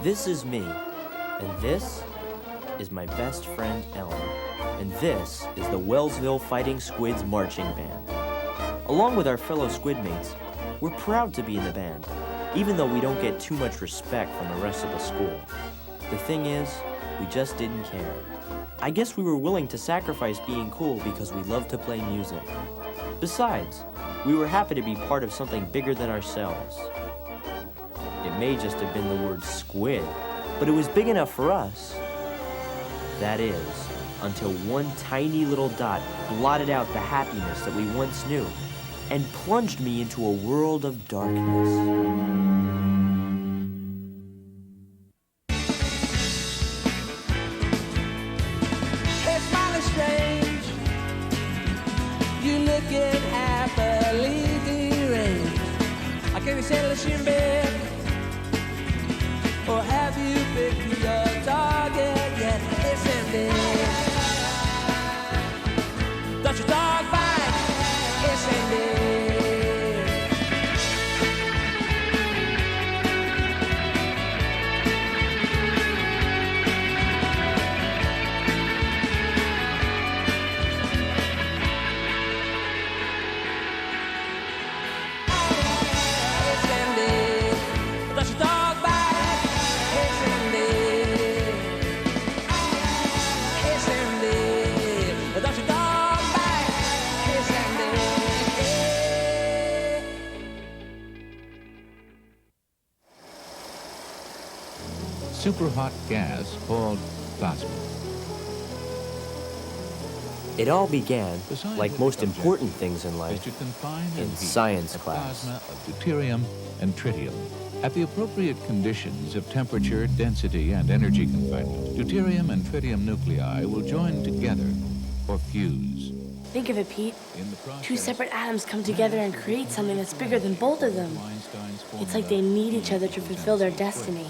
This is me, and this is my best friend Ellen, and this is the Wellsville Fighting Squids Marching Band. Along with our fellow squid mates, we're proud to be in the band, even though we don't get too much respect from the rest of the school. The thing is, we just didn't care. I guess we were willing to sacrifice being cool because we love to play music. Besides, we were happy to be part of something bigger than ourselves. It may just have been the word squid, but it was big enough for us. That is, until one tiny little dot blotted out the happiness that we once knew and plunged me into a world of darkness. Hey, smiling strange, you looking happily deranged. I can't be settled in bed, or have you picked your target yet? Listen, don't your dog bite? Listen, super hot gas called plasma. It all began, The scientific like most objective important things in is life, to confine in and heat science a class. plasma of deuterium and tritium. At the appropriate conditions of temperature, density, and energy confinement, deuterium and tritium nuclei will join together or fuse. Think of it, Pete. In the process, Two separate atoms come together and create something that's bigger than both of them. Einstein's It's like formula they need each other to fulfill their destiny.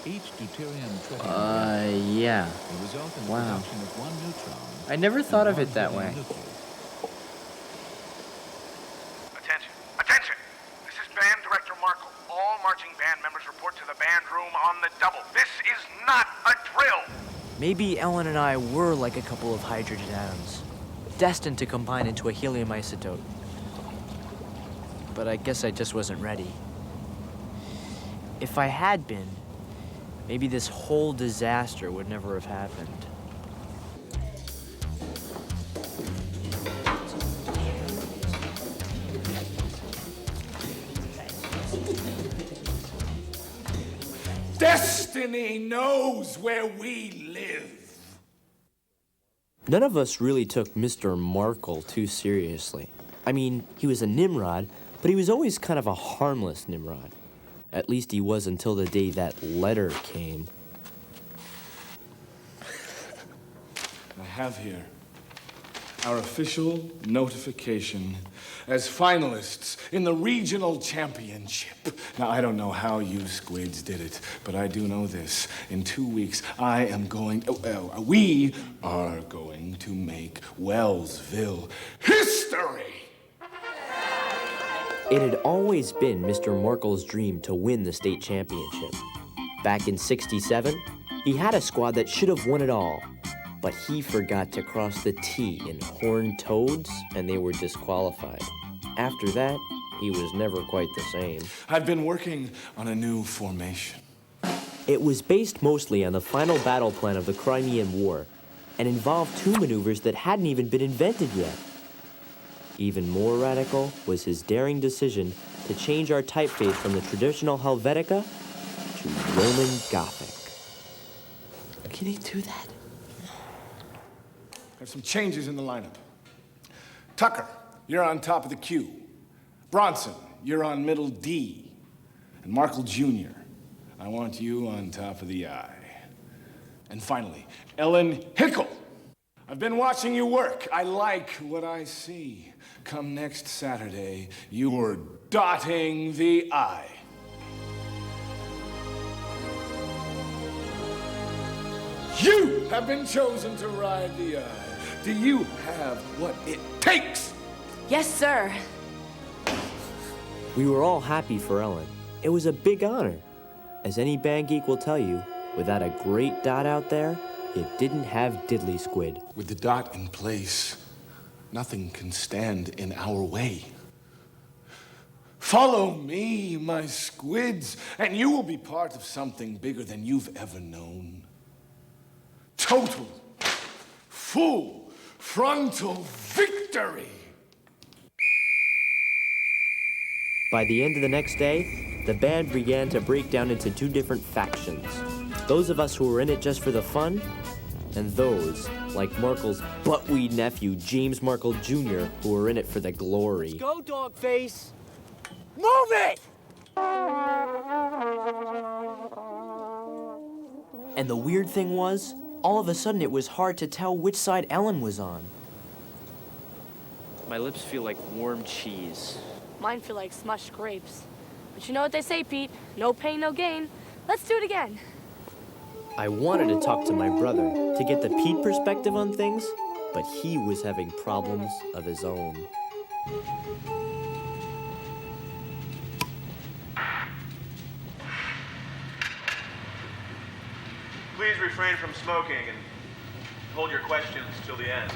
Each deuterium-tritium yeah. will result in the Wow. production of one neutron. I never thought and of it one that helium way. nucleus. Attention! Attention! This is Band Director Markle. All marching band members report to the band room on the double. This is not a drill! Maybe Ellen and I were like a couple of hydrogen atoms, destined to combine into a helium isotope. But I guess I just wasn't ready. If I had been, maybe this whole disaster would never have happened. Destiny knows where we live. None of us really took Mr. Markle too seriously. I mean, he was a Nimrod, but he was always kind of a harmless Nimrod. At least he was until the day that letter came. I have here our official notification as finalists in the regional championship. Now, I don't know how you squids did it, but I do know this. In 2 weeks, we are going to make Wellsville history. It had always been Mr. Markle's dream to win the state championship. Back in '67, he had a squad that should have won it all, but he forgot to cross the T in horned toads, and they were disqualified. After that, he was never quite the same. I've been working on a new formation. It was based mostly on the final battle plan of the Crimean War, and involved two maneuvers that hadn't even been invented yet. Even more radical was his daring decision to change our typeface from the traditional Helvetica to Roman Gothic. Can he do that? Have some changes in the lineup. Tucker, you're on top of the Q. Bronson, you're on middle D. And Markle Jr., I want you on top of the I. And finally, Ellen Hickle. I've been watching you work. I like what I see. Come next Saturday, you're dotting the I. You have been chosen to ride the I. Do you have what it takes? Yes, sir. We were all happy for Ellen. It was a big honor. As any band geek will tell you, without a great dot out there, you didn't have diddly squid. With the dot in place, nothing can stand in our way. Follow me, my squids, and you will be part of something bigger than you've ever known. Total, full, frontal victory! By the end of the next day, the band began to break down into two different factions. Those of us who were in it just for the fun, and those, like Markle's buttweed nephew, James Markle Jr., who were in it for the glory. Go, dog face! Move it! And the weird thing was, all of a sudden it was hard to tell which side Ellen was on. My lips feel like warm cheese. Mine feel like smushed grapes. But you know what they say, Pete? No pain, no gain. Let's do it again. I wanted to talk to my brother to get the Pete perspective on things, but he was having problems of his own. Please refrain from smoking and hold your questions till the end.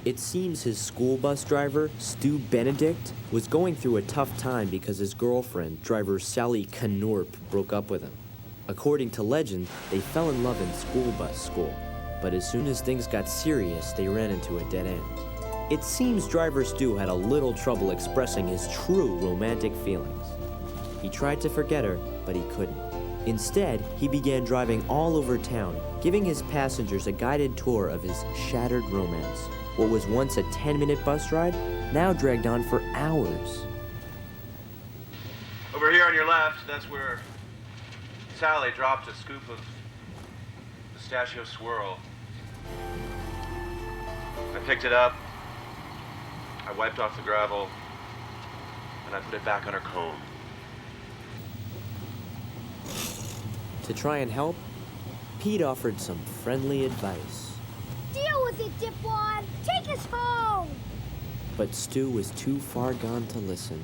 It seems his school bus driver, Stu Benedict, was going through a tough time because his girlfriend, driver Sally Knorp, broke up with him. According to legend, they fell in love in school bus school, but as soon as things got serious, they ran into a dead end. It seems driver Stu had a little trouble expressing his true romantic feelings. He tried to forget her, but he couldn't. Instead, he began driving all over town, giving his passengers a guided tour of his shattered romance. What was once a 10-minute bus ride now dragged on for hours. Over here on your left, that's where Sally dropped a scoop of pistachio swirl. I picked it up, I wiped off the gravel, and I put it back on her comb. To try and help, Pete offered some friendly advice. Deal with it, dipwad! Take us home! But Stu was too far gone to listen.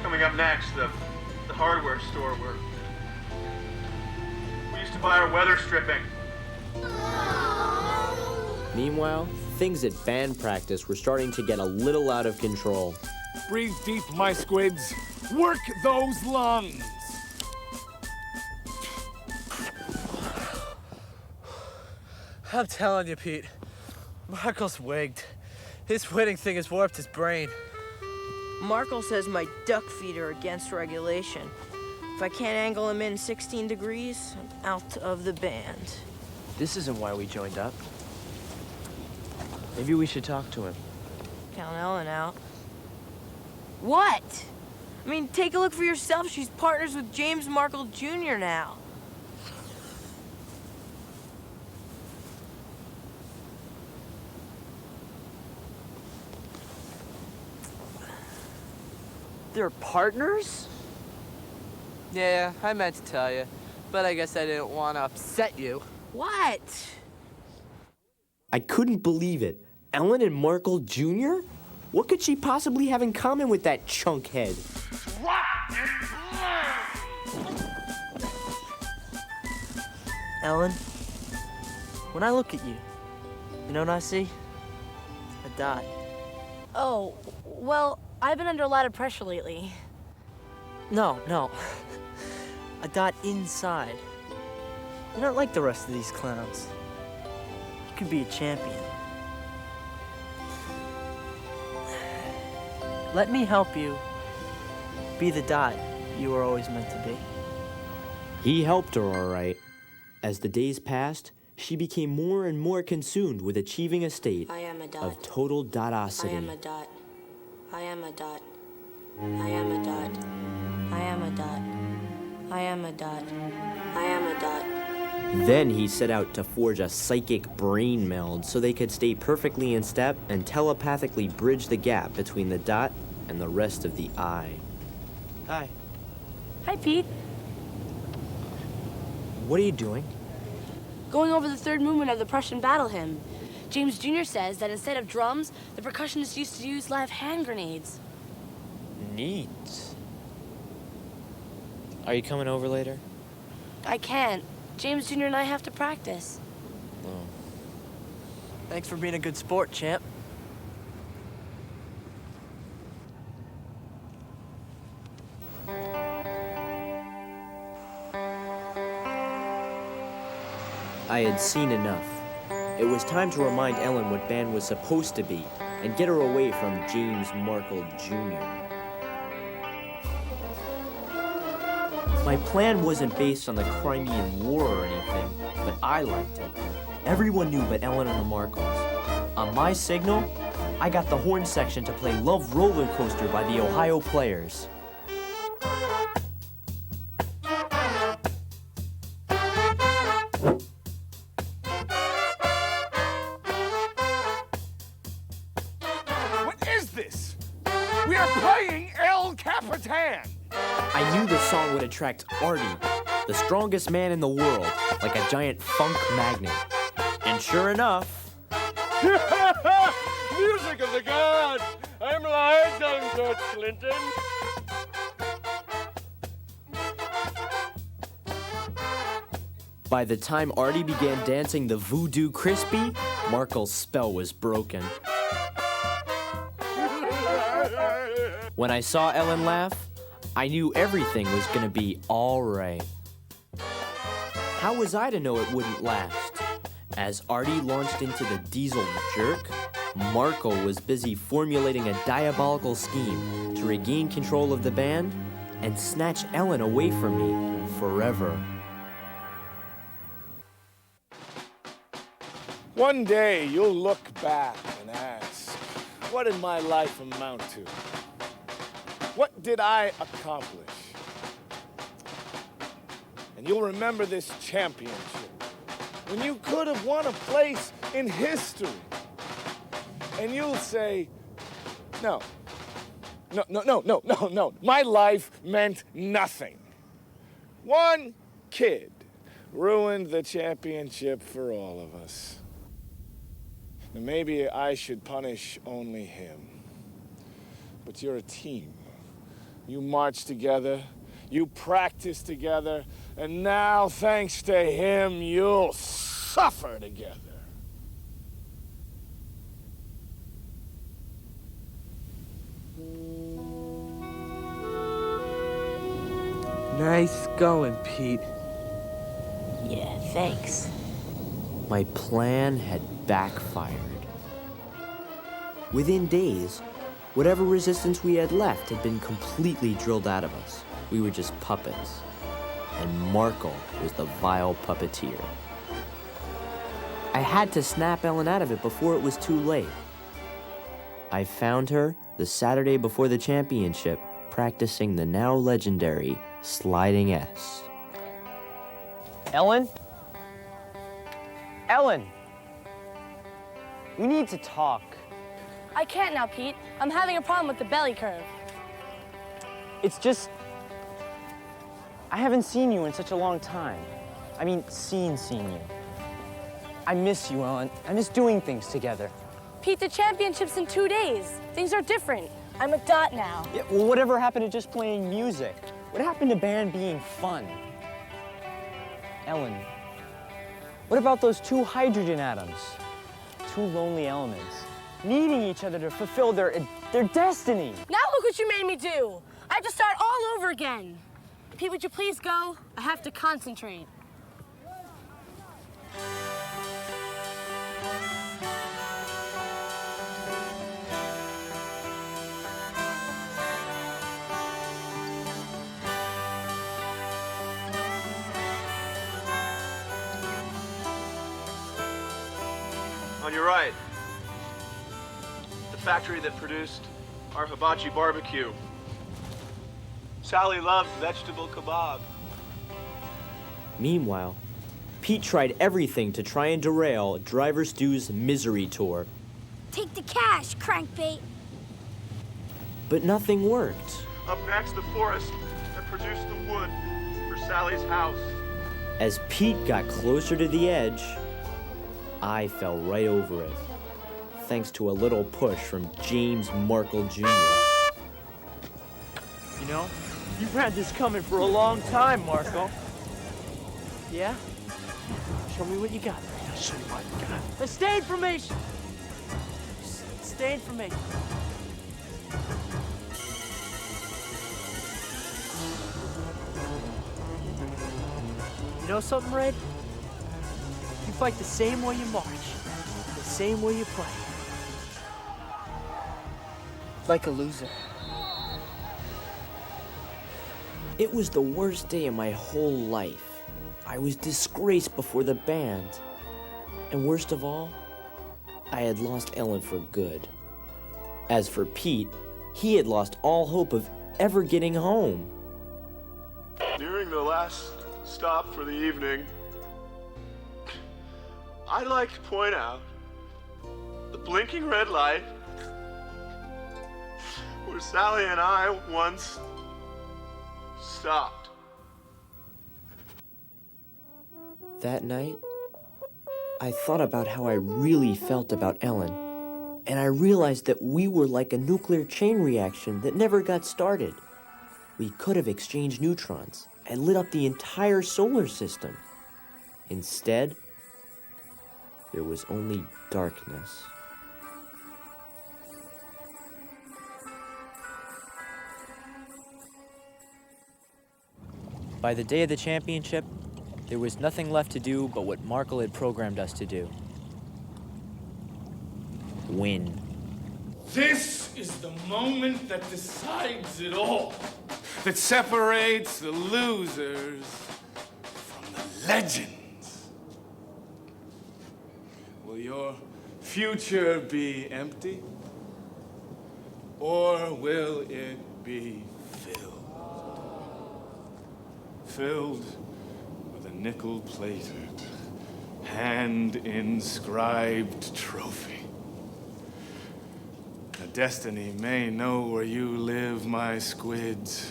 Coming up next, the hardware store where we used to buy our weather stripping. Meanwhile, things at band practice were starting to get a little out of control. Breathe deep, my squids. Work those lungs. I'm telling you, Pete. Markle's wigged. His winning thing has warped his brain. Markle says my duck feet are against regulation. If I can't angle him in 16 degrees, I'm out of the band. This isn't why we joined up. Maybe we should talk to him. Count Ellen out. What? I mean, take a look for yourself. She's partners with James Markle Jr. now. They're partners? Yeah, I meant to tell you, but I guess I didn't want to upset you. What? I couldn't believe it. Ellen and Markle Jr.? What could she possibly have in common with that chunk head? Ellen, when I look at you, you know what I see? A dot. Oh, well, I've been under a lot of pressure lately. No. A dot inside. You're not like the rest of these clowns. You could be a champion. Let me help you be the dot you were always meant to be. He helped her, all right. As the days passed, she became more and more consumed with achieving a state I am a dot. of total dotosity. I am a dot. I am a dot. I am a dot. I am a dot. I am a dot. I am a dot. Then he set out to forge a psychic brain meld so they could stay perfectly in step and telepathically bridge the gap between the dot and the rest of the eye. Hi. Hi, Pete. What are you doing? Going over the third movement of the Prussian battle hymn. James Jr. says that instead of drums, the percussionists used to use live hand grenades. Neat. Are you coming over later? I can't. James Jr. and I have to practice. Oh. Thanks for being a good sport, champ. I had seen enough. It was time to remind Ellen what band was supposed to be and get her away from James Markle Jr. My plan wasn't based on the Crimean War or anything, but I liked it. Everyone knew but Ellen and the Markles. On my signal, I got the horn section to play Love Roller Coaster by the Ohio Players. What is this? We are playing El Capitan! I knew the song would attract Artie, the strongest man in the world, like a giant funk magnet. And sure enough... Music of the gods! I'm live, on George Clinton. By the time Artie began dancing the Voodoo Crispy, Markle's spell was broken. When I saw Ellen laugh, I knew everything was gonna be all right. How was I to know it wouldn't last? As Artie launched into the diesel jerk, Markle was busy formulating a diabolical scheme to regain control of the band and snatch Ellen away from me forever. One day you'll look back and ask, what did my life amount to? What did I accomplish? And you'll remember this championship when you could have won a place in history. And you'll say, no. My life meant nothing. One kid ruined the championship for all of us. And maybe I should punish only him. But you're a team. You march together, you practice together, and now, thanks to him, you'll suffer together. Nice going, Pete. Yeah, thanks. My plan had backfired. Within days, whatever resistance we had left had been completely drilled out of us. We were just puppets. And Markle was the vile puppeteer. I had to snap Ellen out of it before it was too late. I found her the Saturday before the championship, practicing the now legendary sliding S. Ellen? Ellen! We need to talk. I can't now, Pete. I'm having a problem with the belly curve. It's just... I haven't seen you in such a long time. I mean, seen you. I miss you, Ellen. I miss doing things together. Pete, the championship's in 2 days. Things are different. I'm a dot now. Yeah, well, whatever happened to just playing music? What happened to band being fun? Ellen, what about those two hydrogen atoms? Two lonely elements, needing each other to fulfill their destiny. Now look what you made me do. I have to start all over again. Pete, would you please go? I have to concentrate. On your right, the factory that produced our hibachi barbecue. Sally loved vegetable kebab. Meanwhile, Pete tried everything to try and derail Driver Stu's misery tour. Take the cash, crankbait. But nothing worked. Up next, the forest that produced the wood for Sally's house. As Pete got closer to the edge, I fell right over it, thanks to a little push from James Markle Jr. You know, You've had this coming for a long time, Marco. Yeah? Show me what you got. I'll show you what you got. Stay information. Stay information. You know something, Red? You fight the same way you march, the same way you play. Like a loser. It was the worst day of my whole life. I was disgraced before the band. And worst of all, I had lost Ellen for good. As for Pete, he had lost all hope of ever getting home. Nearing the last stop for the evening, I'd like to point out the blinking red light where Sally and I once stopped. That night, I thought about how I really felt about Ellen, and I realized that we were like a nuclear chain reaction that never got started. We could have exchanged neutrons and lit up the entire solar system. Instead, there was only darkness. By the day of the championship, there was nothing left to do but what Markle had programmed us to do. Win. This is the moment that decides it all. That separates the losers from the legends. Will your future be empty? Or will it be filled with a nickel-plated, hand-inscribed trophy? The destiny may know where you live, my squids.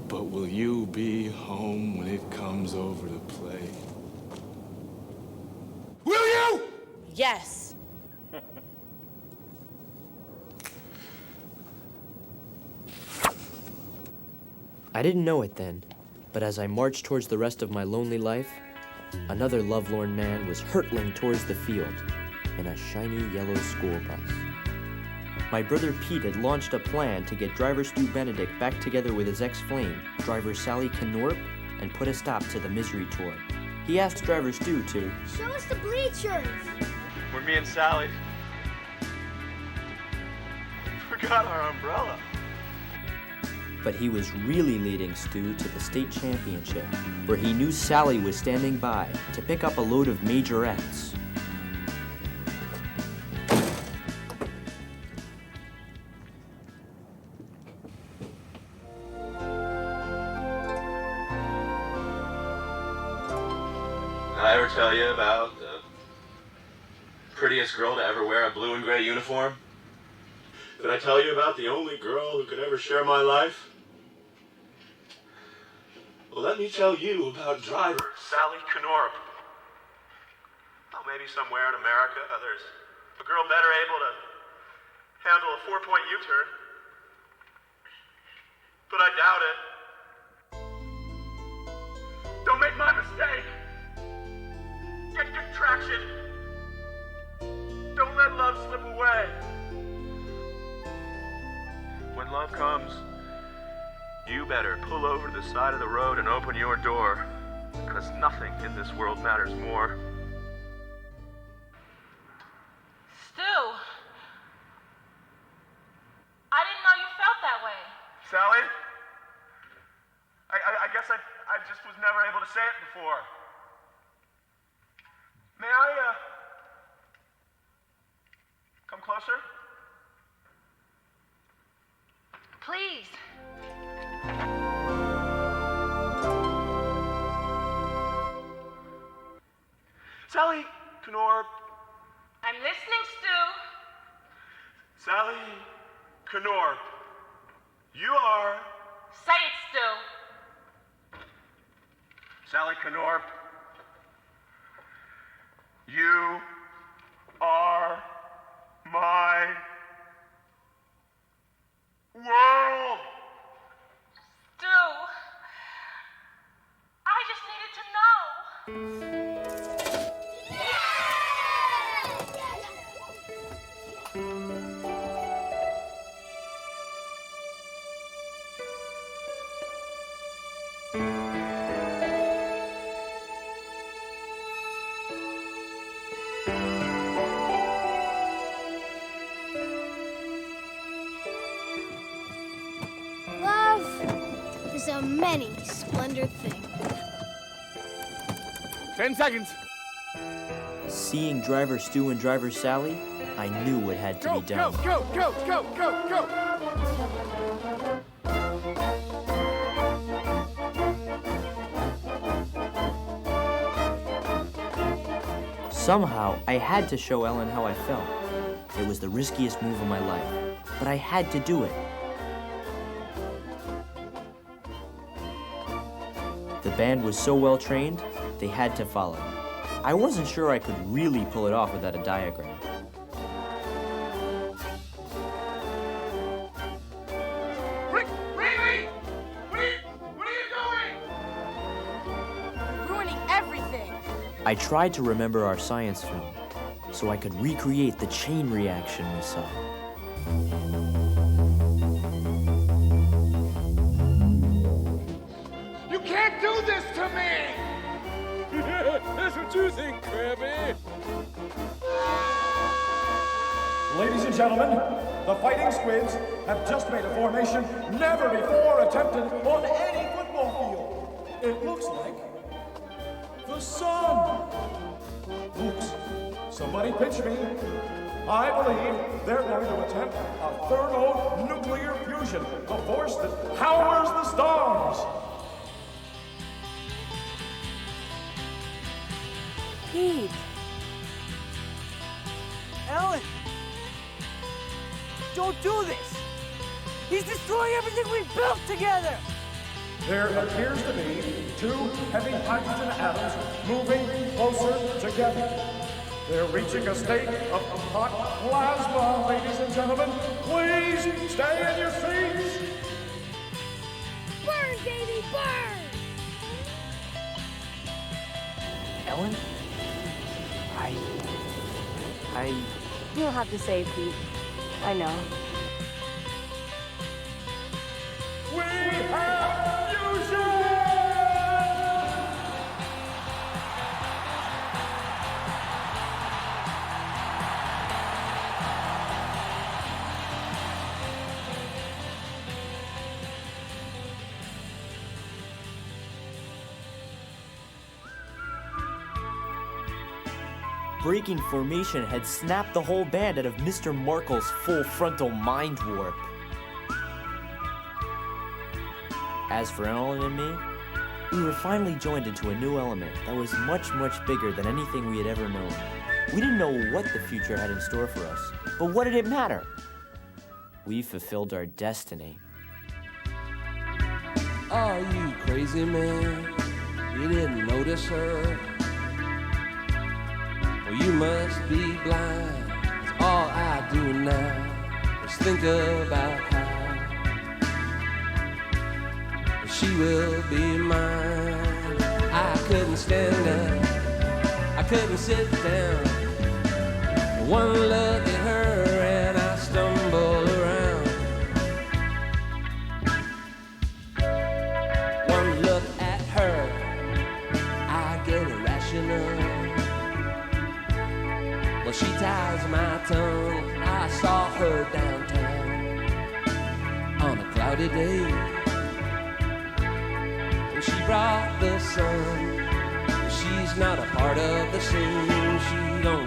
But will you be home when it comes over to play? Will you? Yes. I didn't know it then, but as I marched towards the rest of my lonely life, another lovelorn man was hurtling towards the field in a shiny yellow school bus. My brother Pete had launched a plan to get driver Stu Benedict back together with his ex-flame, driver Sally Knorp, and put a stop to the misery tour. He asked driver Stu to Show us the bleachers. Where me and Sally forgot our umbrella. but he was really leading Stu to the state championship, where he knew Sally was standing by to pick up a load of majorettes. Did I ever tell you about the prettiest girl to ever wear a blue and gray uniform? Did I tell you about the only girl who could ever share my life? Well, let me tell you about driver Sally Knorp. Oh, maybe somewhere in America, there's a girl better able to handle a 4-point U-turn. But I doubt it. Don't make my mistake. Get good traction. Don't let love slip away. When love comes, you better pull over to the side of the road and open your door, because nothing in this world matters more. Stu, I didn't know you felt that way. Sally? I guess I just was never able to say it before. May I, come closer? Please. Sally Knorp. I'm listening, Stu. Sally Knorp. You are... Say it, Stu. Sally Knorp. You are my world. Love is a many splendid thing. 10 seconds. Seeing Driver Stu and Driver Sally, I knew it had to be done. Go. Somehow, I had to show Ellen how I felt. It was the riskiest move of my life, but I had to do it. The band was so well trained, they had to follow. I wasn't sure I could really pull it off without a diagram. Rick! What are you doing? Ruining everything. I tried to remember our science film, so I could recreate the chain reaction we saw. You can't do this to me! That's what you think, Krabby. Ladies and gentlemen, the Fighting Squids have just made a formation never before attempted on any football field. It looks like the sun. Oops, somebody pinch me. I believe they're going to attempt a thermonuclear fusion, the force that powers the stars. Pete. Ellen! Don't do this! He's destroying everything we've built together! There appears to be two heavy hydrogen atoms moving closer together. They're reaching a state of hot plasma, ladies and gentlemen. Please stay in your seats. Burn, baby, burn! Ellen? You don't have to say, Pete. I know. We have fusion! Breaking formation had snapped the whole band out of Mr. Markle's full frontal mind warp. As for Ellen and me, we were finally joined into a new element that was much, much bigger than anything we had ever known. We didn't know what the future had in store for us, but what did it matter? We fulfilled our destiny. Are you crazy, man? You didn't notice her? Well, you must be blind. 'Cause all I do now is think about how she will be mine. I couldn't stand up, I couldn't sit down. One look at her and I stumble around. One look at her, I get irrational. Well, she ties my tongue. I saw her downtown on a cloudy day. She brought the sun. She's not a part of the scene. She don't